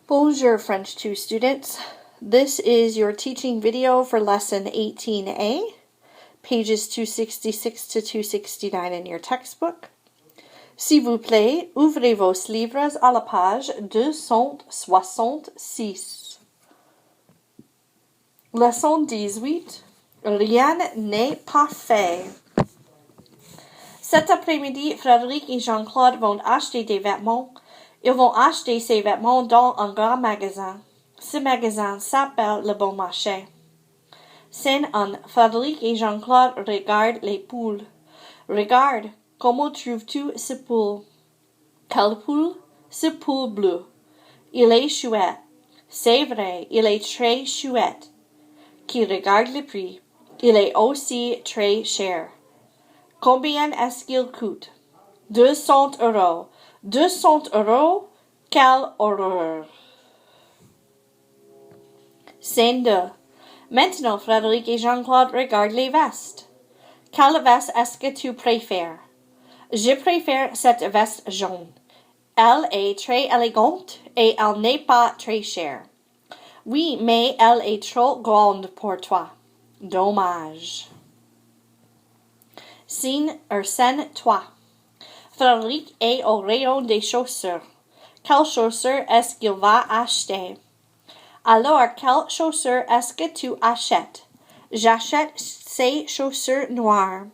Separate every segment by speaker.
Speaker 1: Bonjour, French 2 students. This is your teaching video for lesson 18A, pages 266 to 269 in your textbook. S'il vous plaît, ouvrez vos livres à la page 266. Leçon 18. Rien n'est parfait. Cet après-midi, Frédéric et Jean-Claude vont acheter des vêtements. Ils vont acheter ces vêtements dans un grand magasin. Ce magasin s'appelle le Bon Marché. Scène 1. Frédéric et Jean-Claude regardent les poules. Regarde, comment trouves-tu ce poule? Quelle poule? Ce poule bleu. Il est chouette. C'est vrai, il est très chouette. Qui regarde le prix. Il est aussi très cher. Combien est-ce qu'il coûte? 200 euros. 200 euros? Quelle horreur! Scène 2. Maintenant, Frédéric et Jean-Claude regardent les vestes. Quelle veste est-ce que tu préfères? Je préfère cette veste jaune. Elle est très élégante et elle n'est pas très chère. Oui, mais elle est trop grande pour toi. Dommage. Scène 3. Frédéric est au rayon des chaussures. Quelles chaussures est-ce qu'il va acheter? Alors, quelles chaussures est-ce que tu achètes? J'achète ces chaussures noires.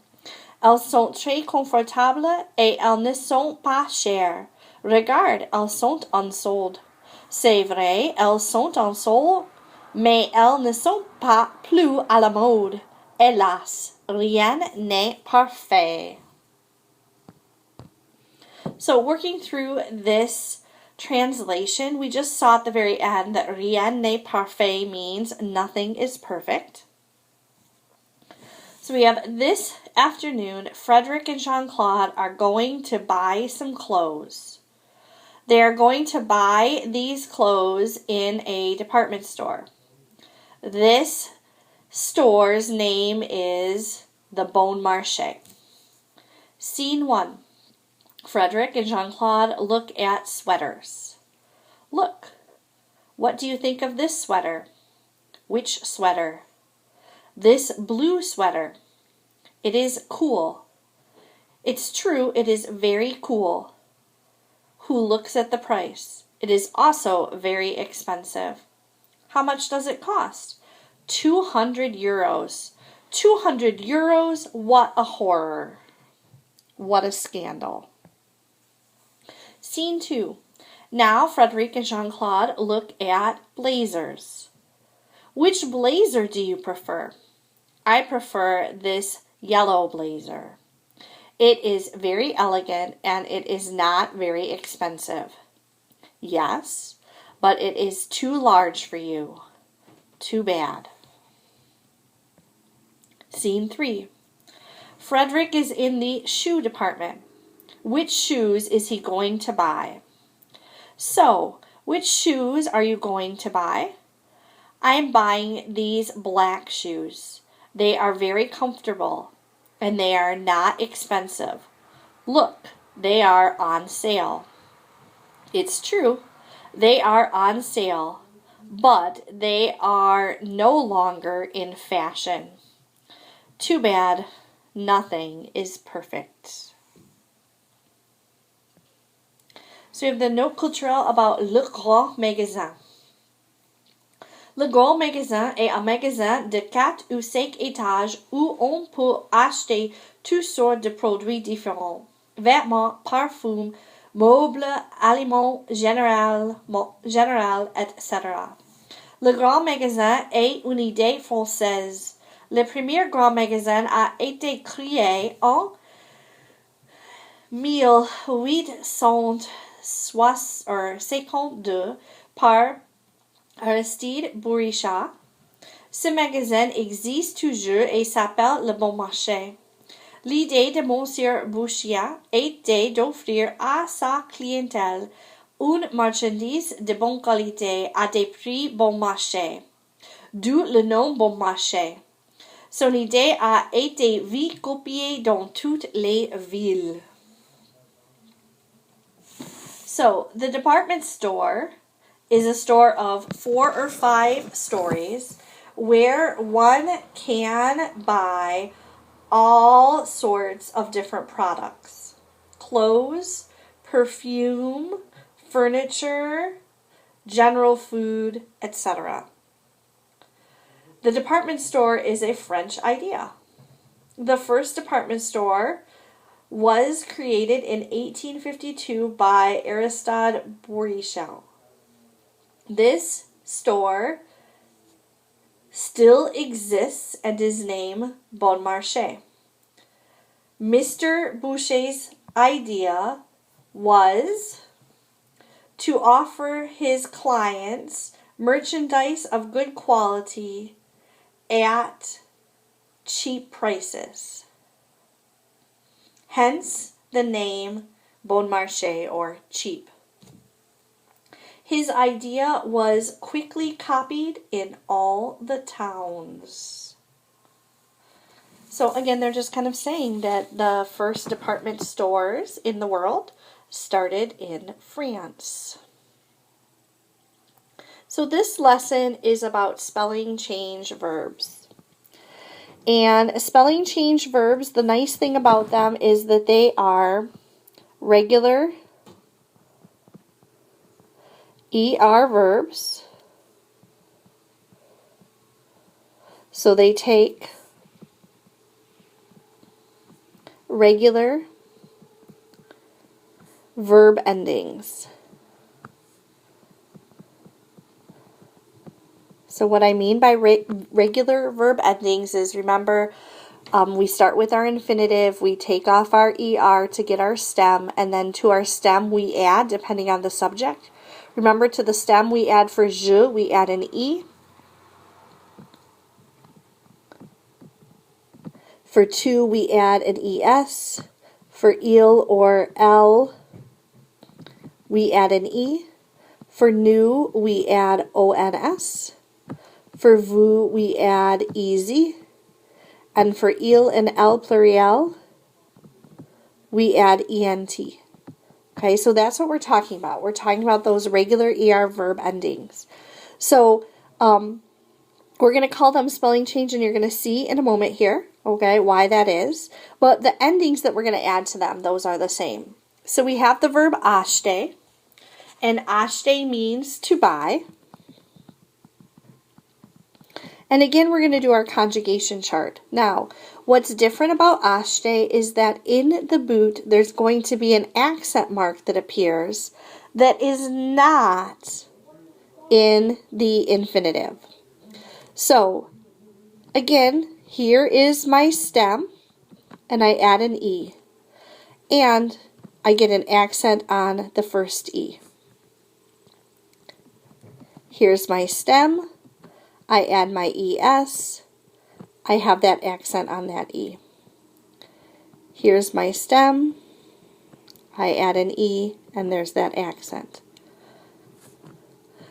Speaker 1: Elles sont très confortables et elles ne sont pas chères. Regarde, elles sont en solde. C'est vrai, elles sont en solde, mais elles ne sont pas plus à la mode. Hélas, rien n'est parfait. So working through this translation, we just saw at the very end that rien n'est parfait means nothing is perfect. So we have this afternoon, Frederick and Jean-Claude are going to buy some clothes. They are going to buy these clothes in a department store. This store's name is the Bon Marché. Scene 1. Frederick and Jean-Claude look at sweaters. Look. What do you think of this sweater? Which sweater? This blue sweater. It is cool. It's true, it is very cool. Who looks at the price? It is also very expensive. How much does it cost? 200 euros. 200 euros? What a horror. What a scandal. Scene 2. Now Frédéric and Jean-Claude look at blazers. Which blazer do you prefer? I prefer this yellow blazer. It is very elegant and it is not very expensive. Yes, but it is too large for you. Too bad. Scene 3. Frederick is in the shoe department. Which shoes is he going to buy? So, which shoes are you going to buy? I am buying these black shoes. They are very comfortable and they are not expensive. Look, they are on sale. It's true, they are on sale, but they are no longer in fashion. Too bad, nothing is perfect. So we have the note culturelle about le grand magasin. Le grand magasin est un magasin de 4 ou 5 étages où on peut acheter toutes sortes de produits différents. Vêtements, parfums, meubles, aliments, général, etc. Le grand magasin est une idée française. Le premier grand magasin a été créé en 1852 par Aristide Bourichat. Ce magasin existe toujours et s'appelle le Bon Marché. L'idée de Monsieur Bourichat était d'offrir à sa clientèle une marchandise de bonne qualité à des prix bon marché, d'où le nom Bon Marché. Son idée a été vite copiée dans toutes les villes. So, the department store is a store of 4 or 5 stories where one can buy all sorts of different products. Clothes, perfume, furniture, general food, etc. The department store is a French idea. The first department store was created in 1852 by Aristide Bourrichel. This store still exists and is named Bon Marché. Mr. Boucher's idea was to offer his clients merchandise of good quality at cheap prices. Hence the name Bon Marché, or cheap. His idea was quickly copied in all the towns. So again, they're just kind of saying that the first department stores in the world started in France. So this lesson is about spelling change verbs. And spelling change verbs, the nice thing about them is that they are regular ER verbs. So they take regular verb endings. So what I mean by regular verb endings is, remember, we start with our infinitive, we take off our ER to get our stem, and then to our stem we add, depending on the subject. Remember, to the stem we add for je, we add an E. For tu, we add an ES. For il or L, we add an E. For nous, we add ONS. For vous, we add EZ. And for il and L pluriel, we add ENT. Okay, so that's what we're talking about. We're talking about those regular ER verb endings. So we're going to call them spelling change, and you're going to see in a moment here, okay, why that is. But the endings that we're going to add to them, those are the same. So we have the verb acheter, and acheter means to buy. And again, we're going to do our conjugation chart. Now, what's different about acheter is that in the boot, there's going to be an accent mark that appears that is not in the infinitive. So, again, here is my stem, and I add an E. And I get an accent on the first E. Here's my stem. I add my ES, I have that accent on that E. Here's my stem, I add an E, and there's that accent.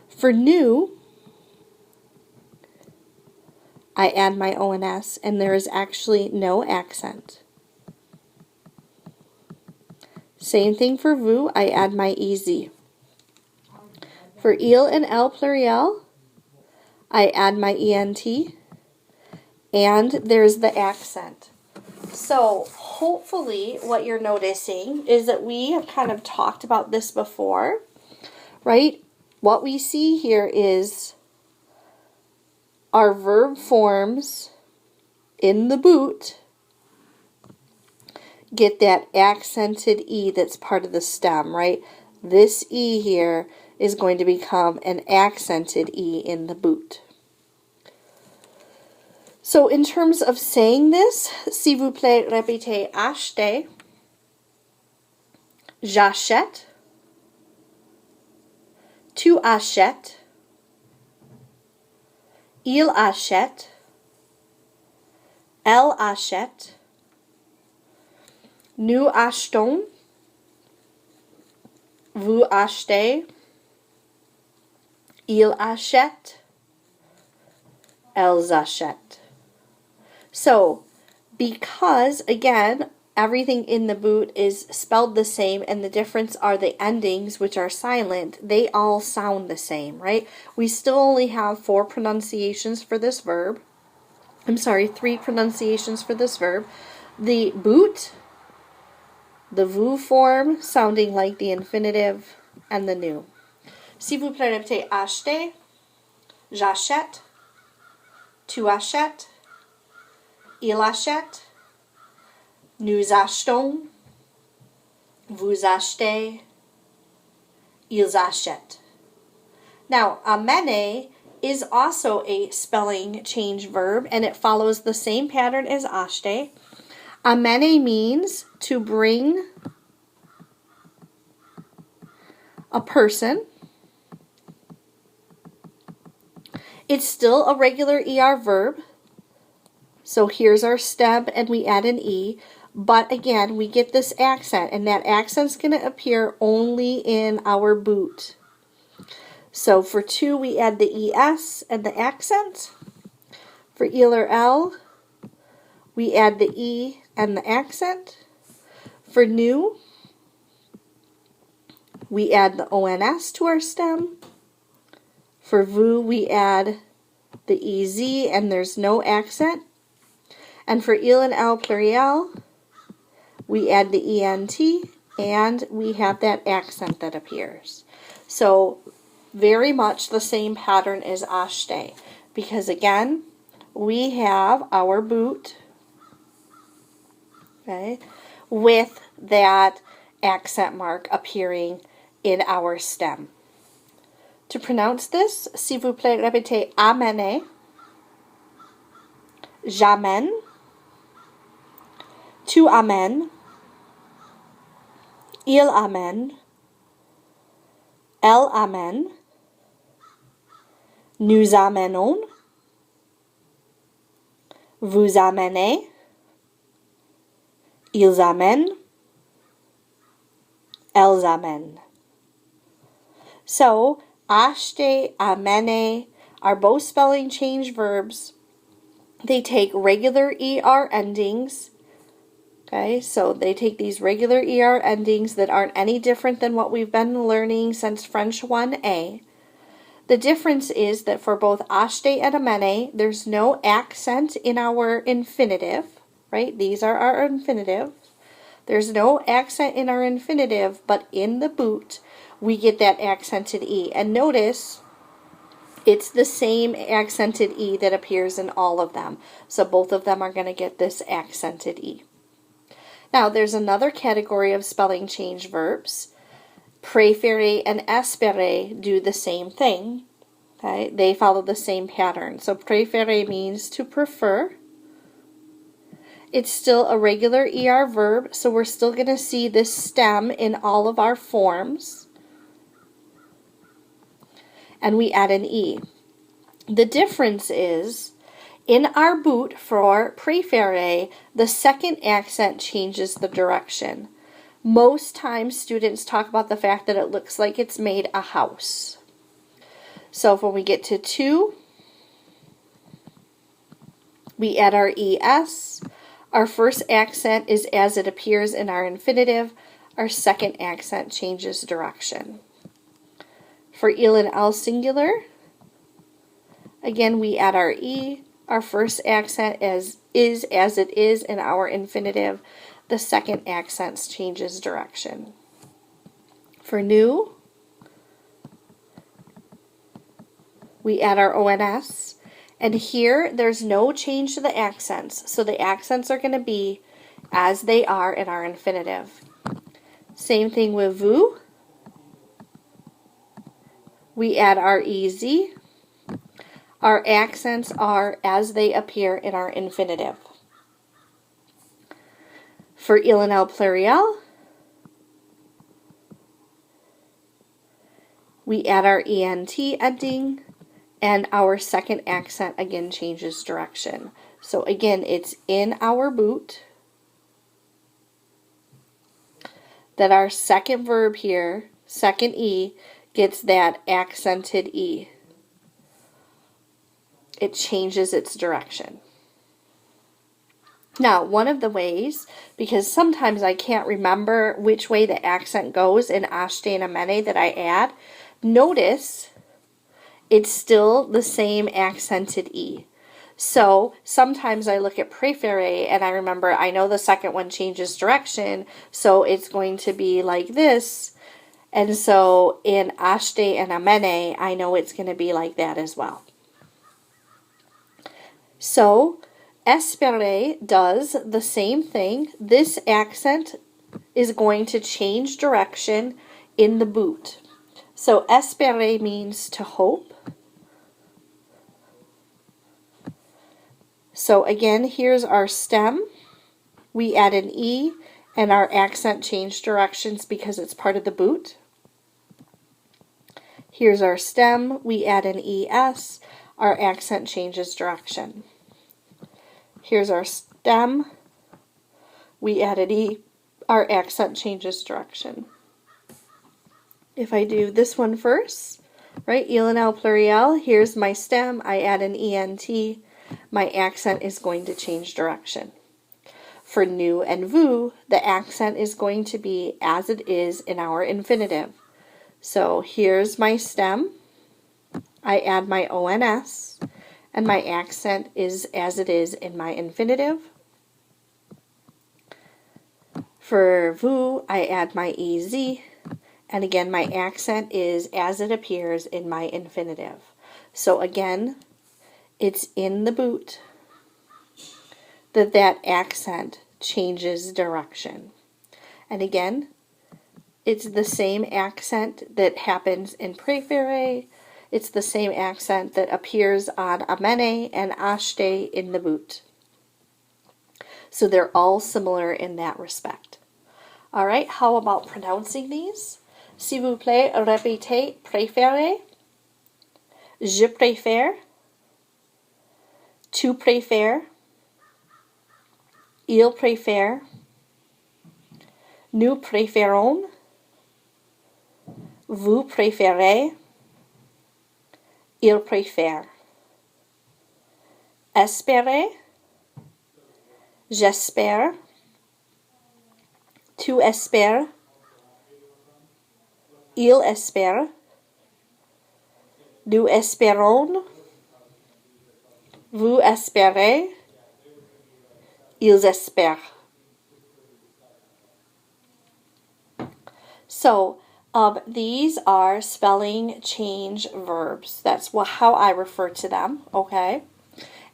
Speaker 1: For nous, I add my ONS, and there is actually no accent. Same thing for vous, I add my EZ. For il and L pluriel, I add my ENT, and there's the accent. So hopefully what you're noticing is that we have kind of talked about this before, right? What we see here is our verb forms in the boot get that accented E that's part of the stem, right? This E here is going to become an accented E in the boot. So in terms of saying this, s'il vous plaît, répétez acheter, j'achète, tu achètes, il achète, elle achète, nous achetons, vous achetez, ils achètent, elles achètent. So, because, again, everything in the boot is spelled the same, and the difference are the endings, which are silent. They all sound the same, right? We still only have 4 pronunciations for this verb. I'm sorry, 3 pronunciations for this verb. The boot, the vous form, sounding like the infinitive, and the nous. S'il vous plaît, répétez acheter, j'achète, tu achètes, il achète, nous achetons, vous achetez, ils achètent. Now, amener is also a spelling change verb, and it follows the same pattern as acheter. Amener means to bring a person. It's still a regular ER verb. So here's our stem, and we add an E. But again, we get this accent, and that accent's going to appear only in our boot. So for to, we add the ES and the accent. For il or L, we add the E and the accent. For nous, we add the ONS to our stem. For vous, we add the EZ and there's no accent. And for il and L pluriel, we add the ENT and we have that accent that appears. So very much the same pattern as acheter, because again, we have our boot, okay, with that accent mark appearing in our stem. To pronounce this, s'il vous plaît, répétez amener, j'amène, tu amènes, il amène, elle amène, nous amenons, vous amenez, ils amènent, elles amènent. So, acheter, amener are both spelling change verbs. They take regular ER endings. Okay, so they take these regular ER endings that aren't any different than what we've been learning since French 1A. The difference is that for both acheter and amener, there's no accent in our infinitive, right? These are our infinitive. There's no accent in our infinitive, but in the boot, we get that accented E. And notice, it's the same accented E that appears in all of them. So both of them are going to get this accented E. Now, there's another category of spelling change verbs. Préférer and espérer do the same thing. Okay? They follow the same pattern. So préférer means to prefer. It's still a regular ER verb, so we're still going to see this stem in all of our forms. And we add an E. The difference is, in our boot for préférer, the second accent changes the direction. Most times students talk about the fact that it looks like it's made a house. So when we get to tu, we add our ES. Our first accent is as it appears in our infinitive. Our second accent changes direction. For il and L singular, again we add our E. Our first accent is as it is in our infinitive. The second accent changes direction. For nous, we add our ONS. And here, there's no change to the accents. So the accents are going to be as they are in our infinitive. Same thing with vous. We add our EZ. Our accents are as they appear in our infinitive. For il and L pluriel, we add our ENT ending, and our second accent again changes direction. So again, it's in our boot that our second verb here, second E, gets that accented E. It changes its direction. Now, one of the ways, because sometimes I can't remember which way the accent goes in acheter and amene that I add, notice it's still the same accented E. So sometimes I look at préféré and I remember I know the second one changes direction, so it's going to be like this. And so in acheter and amene, I know it's going to be like that as well. So espérer does the same thing. This accent is going to change direction in the boot. So espérer means to hope. So again, here's our stem. We add an E and our accent changed directions because it's part of the boot. Here's our stem. We add an ES. Our accent changes direction. Here's our stem. We add an E. Our accent changes direction. If I do this one first, right, il and el pluriel, here's my stem. I add an ENT. My accent is going to change direction. For nous and vous, the accent is going to be as it is in our infinitive. So here's my stem. I add my ONS, and my accent is as it is in my infinitive. For vous, I add my EZ, and again, my accent is as it appears in my infinitive. So again, it's in the boot that accent changes direction. And again, it's the same accent that happens in préféré. It's the same accent that appears on amene and acheter in the boot. So they're all similar in that respect. All right, how about pronouncing these? S'il vous plaît, répétez préférer. Je préfère. Tu préfères. Il préfère. Nous préférons. Vous préférez. Il préfère. Espérer. J'espère. Tu espères. Il espère. Nous espérons. Vous espérez. Ils espèrent. So, these are spelling change verbs. That's how I refer to them, okay?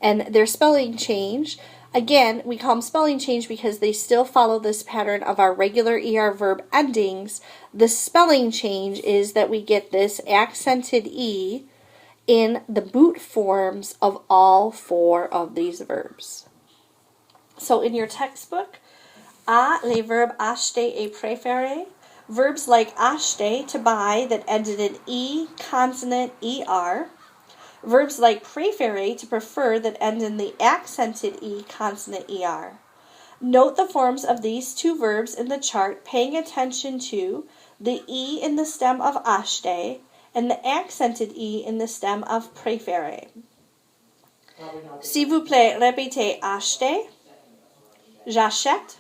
Speaker 1: And they're spelling change. Again, we call them spelling change because they still follow this pattern of our regular ER verb endings. The spelling change is that we get this accented E in the boot forms of all four of these verbs. So in your textbook, les verbes acheter et préférer, verbs like acheter, to buy, that ended in E, consonant, ER. Verbs like préférer, to prefer, that end in the accented E, consonant, ER. Note the forms of these two verbs in the chart, paying attention to the E in the stem of acheter and the accented E in the stem of préférer. S'il vous plaît, répétez acheter. J'achète.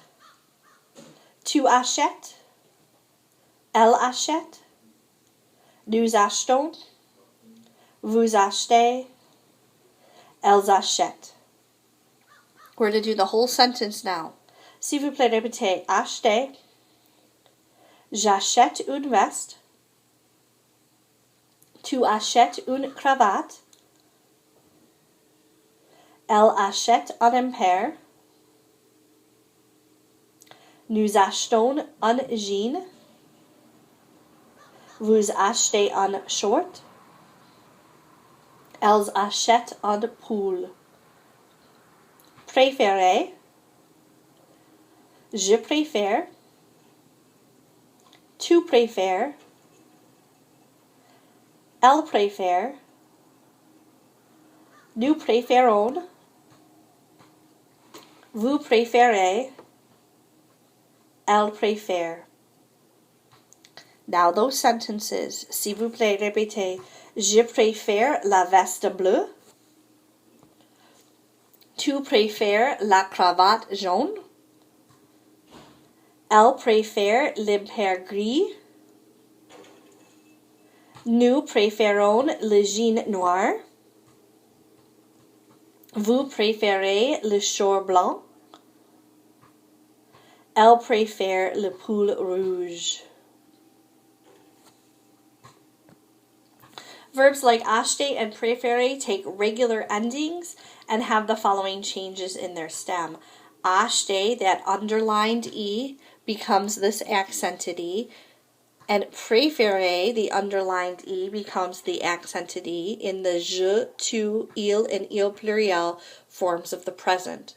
Speaker 1: Tu achètes. Elle achète. Nous achetons. Vous achetez. Elles achètent. We're going to do the whole sentence now. S'il vous plaît, répétez acheter. J'achète une veste. Tu achètes une cravate. Elle achète un impair. Nous achetons un jean. Vous achetez un short. Elles achètent un pull. Préférer. Je préfère. Tu préfères. Elle préfère. Nous préférons. Vous préférez. Elle préfère. Now those sentences. S'il vous plaît, répétez. Je préfère la veste bleue. Tu préfères la cravate jaune? Elle préfère l'impair gris. Nous préférons le jean noir. Vous préférez le short blanc. Elle préfère le pull rouge. Verbs like acheter and préférer take regular endings and have the following changes in their stem. Acheter, that underlined E, becomes this accented E, and préférer, the underlined E, becomes the accented E in the je, tu, il, and il pluriel forms of the present.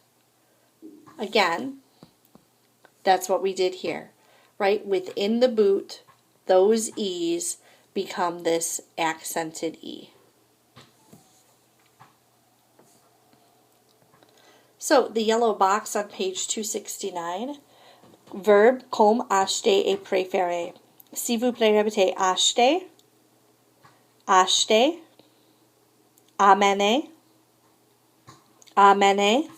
Speaker 1: Again, that's what we did here, right? Within the boot, those E's become this accented E. So the yellow box on page 269, verb comme acheter et préférer. S'il vous plaît, répétez acheter, acheter, amener, amener,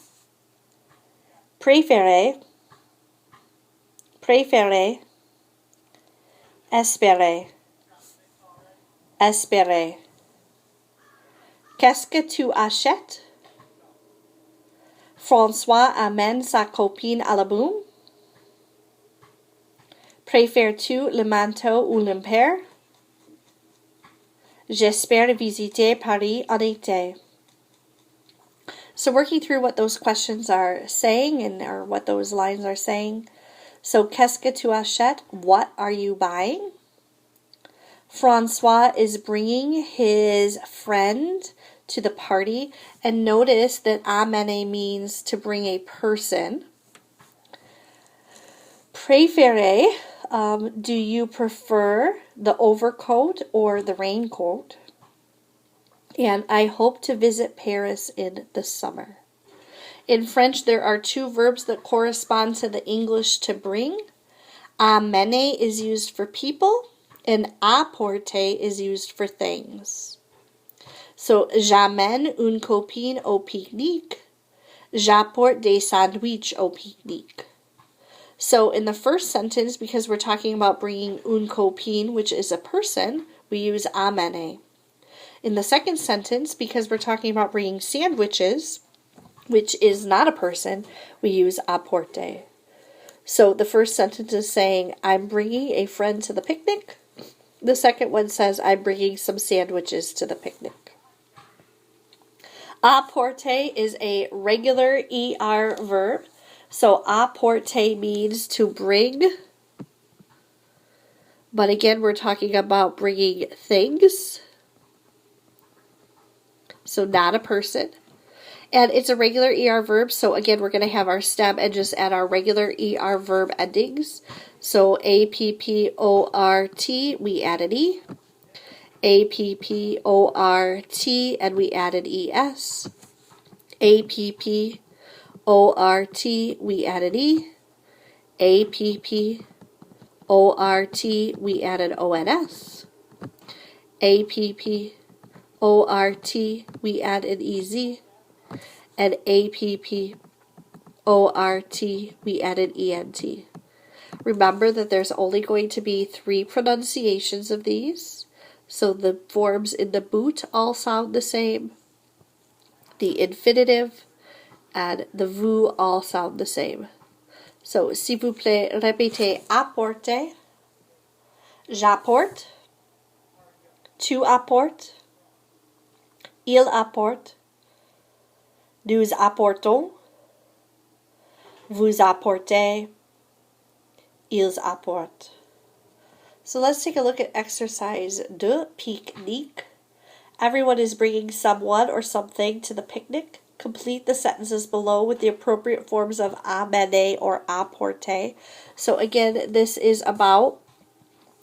Speaker 1: préférer, préférer, espérer, espérer. Qu'est-ce que tu achètes? François amène sa copine à la boum. Préfères-tu le manteau ou l'impair? J'espère visiter Paris en été. So working through what those questions are saying or what those lines are saying. So, qu'est-ce que tu achètes? What are you buying? François is bringing his friend to the party. And notice that amener means to bring a person. Préférer, do you prefer the overcoat or the raincoat? And I hope to visit Paris in the summer. In French, there are two verbs that correspond to the English to bring. Amener is used for people, and apporter is used for things. So, j'amène une copine au pique-nique. J'apporte des sandwichs au pique-nique. So, in the first sentence, because we're talking about bringing une copine, which is a person, we use amener. In the second sentence, because we're talking about bringing sandwiches, which is not a person, we use apporter. So the first sentence is saying, I'm bringing a friend to the picnic. The second one says, I'm bringing some sandwiches to the picnic. Apporter is a regular ER verb. So apporter means to bring. But again, we're talking about bringing things. So not a person. And it's a regular ER verb, so again, we're going to have our stem and just add our regular ER verb endings. So A-P-P-O-R-T, we added E. A-P-P-O-R-T, and we added E-S. A-P-P-O-R-T, we added E. A-P-P-O-R-T, we added O-N-S. A-P-P-O-R-T, we added E-Z. And A-P-P-O-R-T, we added E-N-T. Remember that there's only going to be 3 pronunciations of these. So the forms in the boot all sound the same. The infinitive and the vous all sound the same. So, s'il vous plaît, répétez apporter, j'apporte, tu apportes, il apporte, nous apportons, vous apportez, ils apportent. So let's take a look at exercise 2, pique-nique. Everyone is bringing someone or something to the picnic. Complete the sentences below with the appropriate forms of amener or apporter. So again, this is about,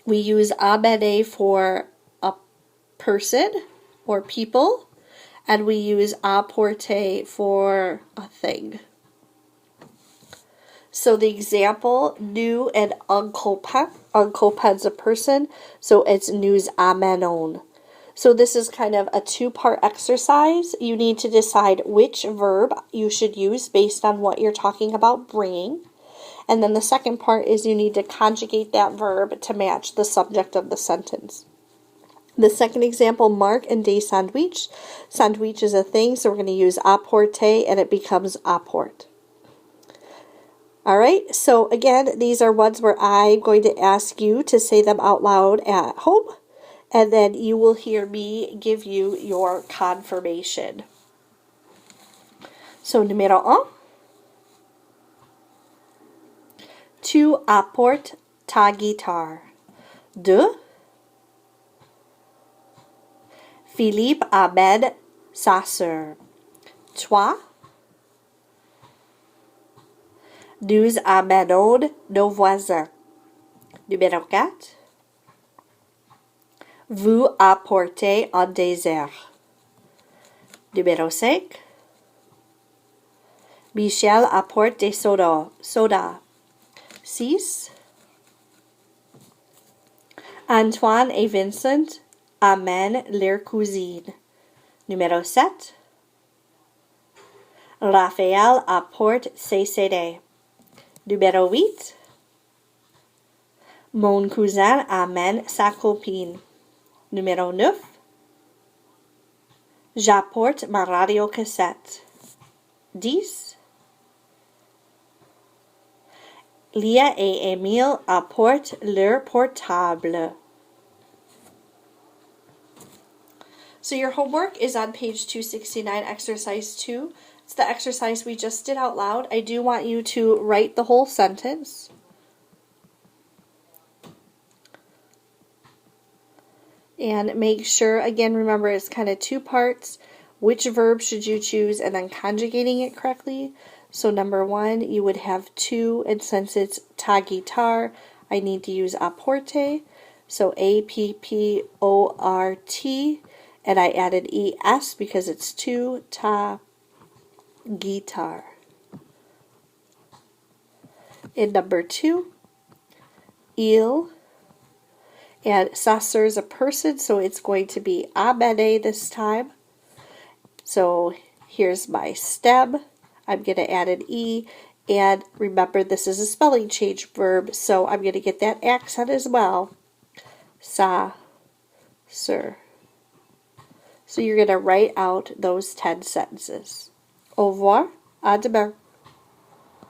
Speaker 1: we use amener for a person or people, and we use apporter for a thing. So the example, nous and un copain. Un copain's a person, so it's nous amenons. So this is kind of a two-part exercise. You need to decide which verb you should use based on what you're talking about bringing. And then the second part is you need to conjugate that verb to match the subject of the sentence. The second example, Mark and des sandwich. Sandwich is a thing, so we're going to use apporter, and it becomes apport. All right, so again, these are ones where I'm going to ask you to say them out loud at home, and then you will hear me give you your confirmation. So, numéro 1. Tu apportes ta guitare. 2. Philippe amène sa sœur. 3. Nous amenons nos voisins. Numéro 4. Vous apportez un dessert. Numéro 5. Michel apporte des sodas. 6. Antoine et Vincent amènent leur cousine. Numéro 7. Raphaël apporte ses CD. Numéro 8. Mon cousin amène sa copine. Numéro 9. J'apporte ma radio cassette. 10. Lia et Emile apportent leur portable. So your homework is on page 269, exercise 2. It's the exercise we just did out loud. I do want you to write the whole sentence. And make sure, again, remember it's kind of two parts. Which verb should you choose and then conjugating it correctly? So number 1, you would have tu, and since it's ta guitare, I need to use apporte. So A-P-P-O-R-T, and I added E-S because it's tu, ta guitare. In number 2, il, and sa sœur is a person, so it's going to be amène this time. So here's my stem. I'm going to add an E, and remember this is a spelling change verb, so I'm going to get that accent as well. Sa sœur. So you're going to write out those 10 sentences. Au revoir, à demain.